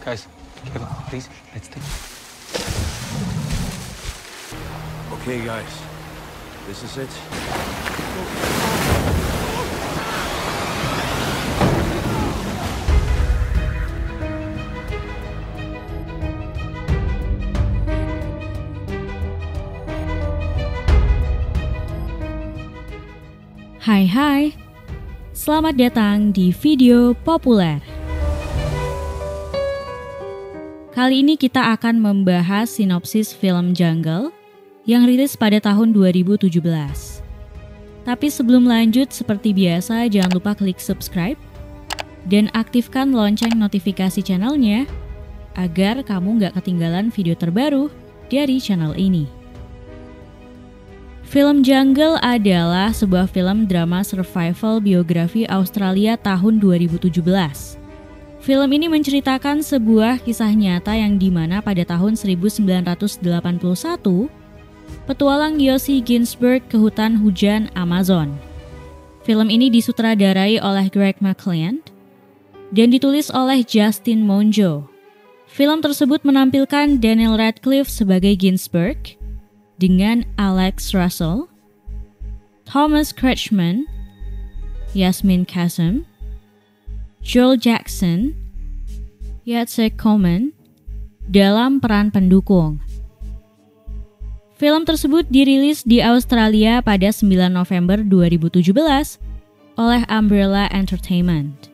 Guys, Kevin, please, let's take. Okay, guys. This is it. Hai, selamat datang di video populer. Kali ini kita akan membahas sinopsis film Jungle yang rilis pada tahun 2017. Tapi sebelum lanjut, seperti biasa jangan lupa klik subscribe dan aktifkan lonceng notifikasi channelnya agar kamu gak ketinggalan video terbaru dari channel ini. Film Jungle adalah sebuah film drama survival biografi Australia tahun 2017. Film ini menceritakan sebuah kisah nyata yang dimana pada tahun 1981, petualang Yossi Ginsberg ke hutan hujan Amazon. Film ini disutradarai oleh Greg McLean dan ditulis oleh Justin Monjo. Film tersebut menampilkan Daniel Radcliffe sebagai Ginsberg, dengan Alex Russell, Thomas Kretschmann, Yasmin Kassem, Joel Jackson, Jacek Koman dalam peran pendukung. Film tersebut dirilis di Australia pada 9 November 2017 oleh Umbrella Entertainment.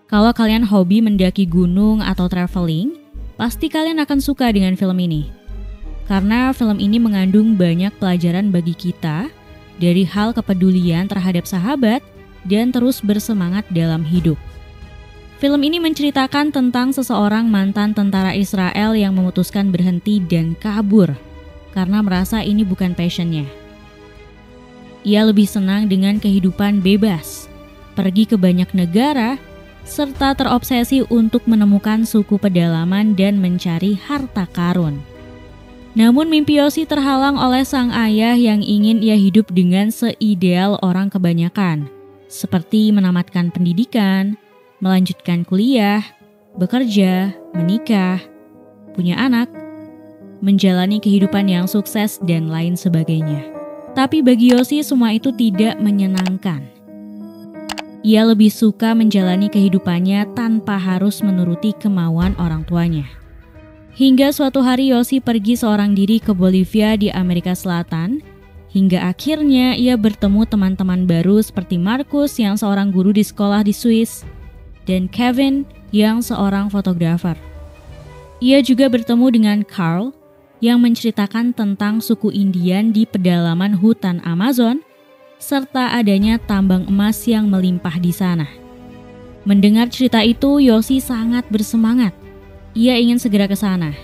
Kalau kalian hobi mendaki gunung atau traveling, pasti kalian akan suka dengan film ini. Karena film ini mengandung banyak pelajaran bagi kita dari hal kepedulian terhadap sahabat dan terus bersemangat dalam hidup. Film ini menceritakan tentang seseorang mantan tentara Israel yang memutuskan berhenti dan kabur karena merasa ini bukan passionnya. Ia lebih senang dengan kehidupan bebas, pergi ke banyak negara, serta terobsesi untuk menemukan suku pedalaman dan mencari harta karun. Namun mimpi Yossi terhalang oleh sang ayah yang ingin ia hidup dengan seideal orang kebanyakan, seperti menamatkan pendidikan, melanjutkan kuliah, bekerja, menikah, punya anak, menjalani kehidupan yang sukses, dan lain sebagainya. Tapi bagi Yossi semua itu tidak menyenangkan. Ia lebih suka menjalani kehidupannya tanpa harus menuruti kemauan orang tuanya. Hingga suatu hari Yossi pergi seorang diri ke Bolivia di Amerika Selatan, hingga akhirnya ia bertemu teman-teman baru seperti Marcus yang seorang guru di sekolah di Swiss, dan Kevin yang seorang fotografer. Ia juga bertemu dengan Carl yang menceritakan tentang suku Indian di pedalaman hutan Amazon, serta adanya tambang emas yang melimpah di sana. Mendengar cerita itu, Yossi sangat bersemangat. Ia ingin segera ke sana.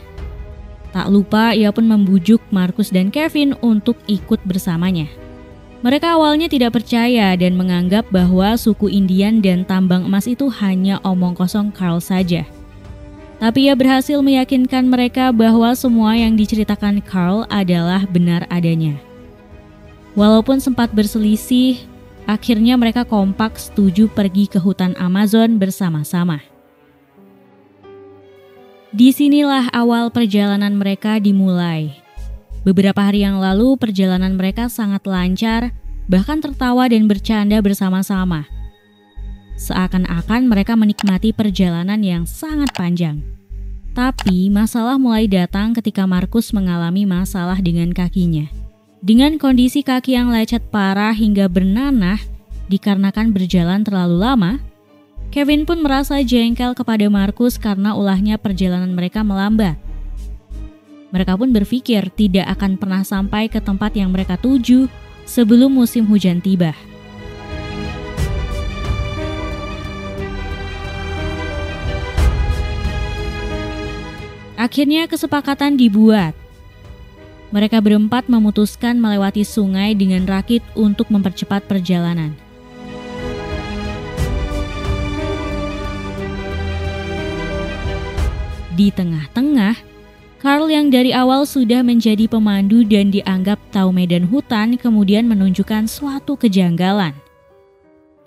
Tak lupa ia pun membujuk Marcus dan Kevin untuk ikut bersamanya. Mereka awalnya tidak percaya dan menganggap bahwa suku Indian dan tambang emas itu hanya omong kosong Carl saja. Tapi ia berhasil meyakinkan mereka bahwa semua yang diceritakan Carl adalah benar adanya. Walaupun sempat berselisih, akhirnya mereka kompak setuju pergi ke hutan Amazon bersama-sama. Disinilah awal perjalanan mereka dimulai. Beberapa hari yang lalu perjalanan mereka sangat lancar, bahkan tertawa dan bercanda bersama-sama. Seakan-akan mereka menikmati perjalanan yang sangat panjang. Tapi masalah mulai datang ketika Marcus mengalami masalah dengan kakinya. Dengan kondisi kaki yang lecet parah hingga bernanah dikarenakan berjalan terlalu lama, Kevin pun merasa jengkel kepada Marcus karena ulahnya perjalanan mereka melambat. Mereka pun berpikir tidak akan pernah sampai ke tempat yang mereka tuju sebelum musim hujan tiba. Akhirnya kesepakatan dibuat. Mereka berempat memutuskan melewati sungai dengan rakit untuk mempercepat perjalanan. Di tengah-tengah, Carl yang dari awal sudah menjadi pemandu dan dianggap tahu medan hutan kemudian menunjukkan suatu kejanggalan.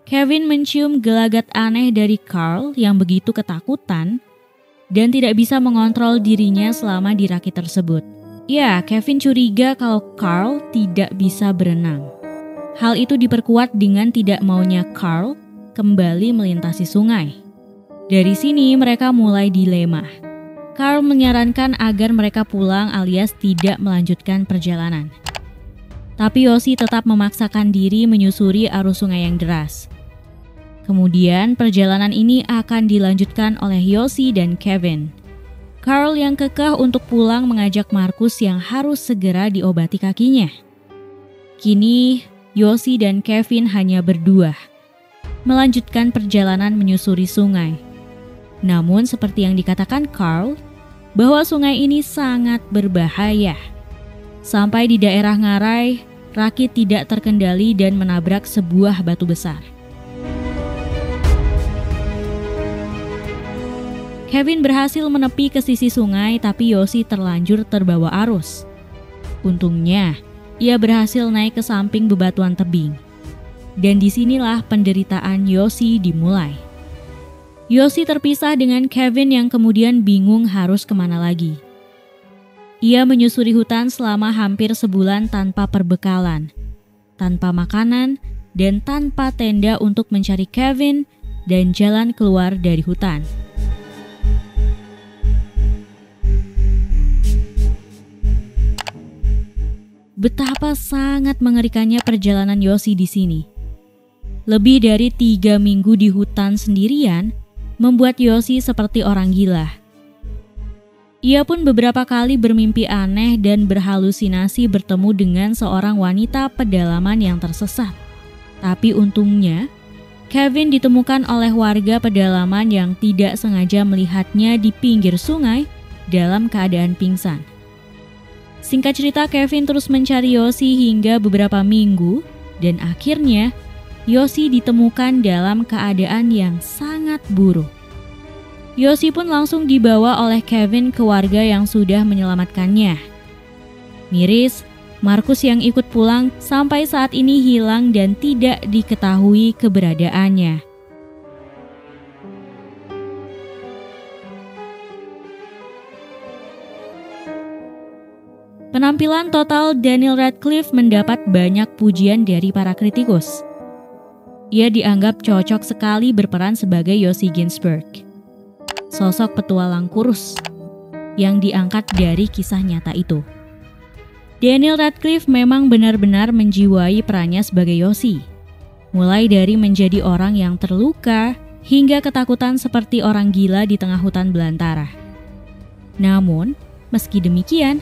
Kevin mencium gelagat aneh dari Carl yang begitu ketakutan dan tidak bisa mengontrol dirinya selama di rakit tersebut. Ya, Kevin curiga kalau Carl tidak bisa berenang. Hal itu diperkuat dengan tidak maunya Carl kembali melintasi sungai. Dari sini mereka mulai dilema. Carl menyarankan agar mereka pulang alias tidak melanjutkan perjalanan. Tapi Yossi tetap memaksakan diri menyusuri arus sungai yang deras. Kemudian perjalanan ini akan dilanjutkan oleh Yossi dan Kevin. Carl yang kekeh untuk pulang mengajak Marcus yang harus segera diobati kakinya. Kini Yossi dan Kevin hanya berdua, melanjutkan perjalanan menyusuri sungai. Namun seperti yang dikatakan Carl, bahwa sungai ini sangat berbahaya. Sampai di daerah ngarai, rakit tidak terkendali dan menabrak sebuah batu besar. Kevin berhasil menepi ke sisi sungai, tapi Yossi terlanjur terbawa arus. Untungnya, ia berhasil naik ke samping bebatuan tebing. Dan disinilah penderitaan Yossi dimulai. Yossi terpisah dengan Kevin yang kemudian bingung harus kemana lagi. Ia menyusuri hutan selama hampir sebulan tanpa perbekalan, tanpa makanan, dan tanpa tenda untuk mencari Kevin dan jalan keluar dari hutan. Betapa sangat mengerikannya perjalanan Yossi di sini. Lebih dari 3 minggu di hutan sendirian membuat Yossi seperti orang gila. Ia pun beberapa kali bermimpi aneh dan berhalusinasi bertemu dengan seorang wanita pedalaman yang tersesat. Tapi untungnya, Kevin ditemukan oleh warga pedalaman yang tidak sengaja melihatnya di pinggir sungai dalam keadaan pingsan. Singkat cerita, Kevin terus mencari Yossi hingga beberapa minggu dan akhirnya Yossi ditemukan dalam keadaan yang sangat buruk. Yossi pun langsung dibawa oleh Kevin ke warga yang sudah menyelamatkannya. Miris, Marcus yang ikut pulang sampai saat ini hilang dan tidak diketahui keberadaannya. Penampilan total Daniel Radcliffe mendapat banyak pujian dari para kritikus. Ia dianggap cocok sekali berperan sebagai Yossi Ginsburg, sosok petualang kurus yang diangkat dari kisah nyata itu. Daniel Radcliffe memang benar-benar menjiwai perannya sebagai Yossi, mulai dari menjadi orang yang terluka hingga ketakutan seperti orang gila di tengah hutan belantara. Namun, meski demikian,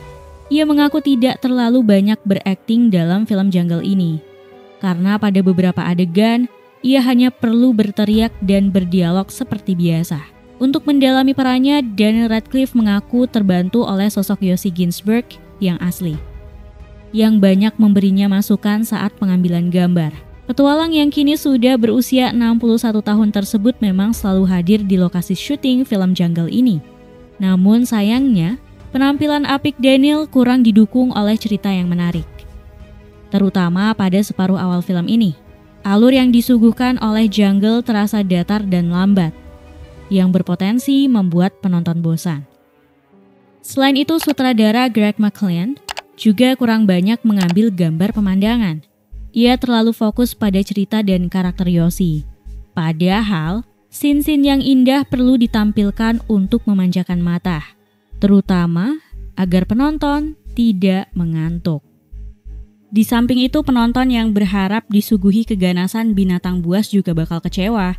ia mengaku tidak terlalu banyak berakting dalam film Jungle ini, karena pada beberapa adegan, ia hanya perlu berteriak dan berdialog seperti biasa. Untuk mendalami perannya, Daniel Radcliffe mengaku terbantu oleh sosok Yossi Ginsburg yang asli, yang banyak memberinya masukan saat pengambilan gambar. Petualang yang kini sudah berusia 61 tahun tersebut memang selalu hadir di lokasi syuting film Jungle ini. Namun sayangnya, penampilan apik Daniel kurang didukung oleh cerita yang menarik, terutama pada separuh awal film ini. Alur yang disuguhkan oleh Jungle terasa datar dan lambat, yang berpotensi membuat penonton bosan. Selain itu, sutradara Greg McLean juga kurang banyak mengambil gambar pemandangan. Ia terlalu fokus pada cerita dan karakter Yossi. Padahal, scene-scene yang indah perlu ditampilkan untuk memanjakan mata, terutama agar penonton tidak mengantuk. Di samping itu, penonton yang berharap disuguhi keganasan binatang buas juga bakal kecewa,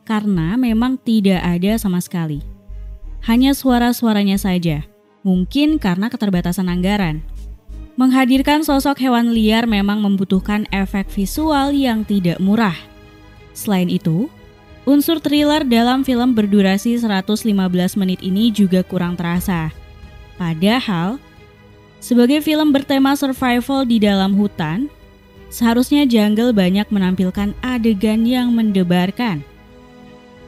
karena memang tidak ada sama sekali. Hanya suara-suaranya saja, mungkin karena keterbatasan anggaran. Menghadirkan sosok hewan liar memang membutuhkan efek visual yang tidak murah. Selain itu, unsur thriller dalam film berdurasi 115 menit ini juga kurang terasa. Padahal, sebagai film bertema survival di dalam hutan, seharusnya Jungle banyak menampilkan adegan yang mendebarkan,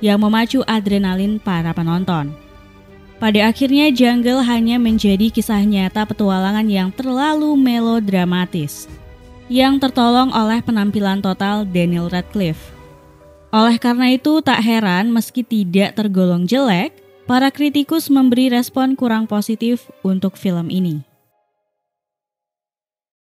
yang memacu adrenalin para penonton. Pada akhirnya Jungle hanya menjadi kisah nyata petualangan yang terlalu melodramatis, yang tertolong oleh penampilan total Daniel Radcliffe. Oleh karena itu tak heran meski tidak tergolong jelek, para kritikus memberi respon kurang positif untuk film ini.